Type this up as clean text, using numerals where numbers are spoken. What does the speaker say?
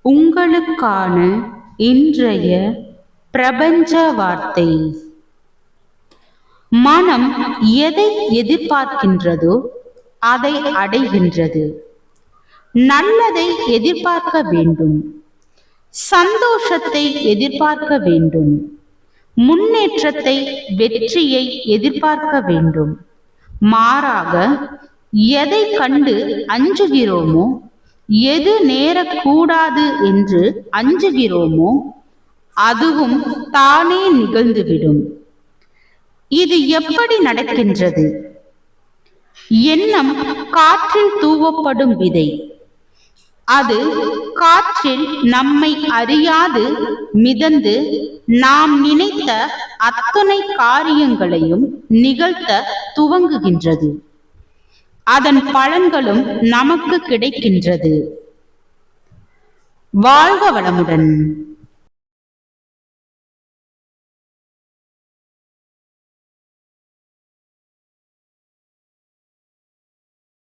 உங்களுக்கான இன்றைய பிரபஞ்ச வார்த்தை. மனம் எதை எதிர்பார்க்கின்றதோ அதை அடைகின்றது. நல்லதை எதிர்பார்க்க வேண்டும், சந்தோஷத்தை எதிர்பார்க்க வேண்டும், முன்னேற்றத்தை, வெற்றியை எதிர்பார்க்க வேண்டும். மாறாக எதை கண்டு அஞ்சுகிறோமோ, எது நேரக்கூடாது என்று அஞ்சுகிறோமோ அதுவும் தானே நிகழ்ந்துவிடும். இது எப்படி நடக்கின்றது? எண்ணம் காற்றில் தூவப்படும் விதை. அது காற்றில் நம்மை அறியாது மிதந்து நாம் நினைத்த அத்தனை காரியங்களையும் நிகழ்த்த துவங்குகின்றது. அதன் பலன்களும் நமக்கு கிடைக்கின்றது. வாழ்க வளமுடன்.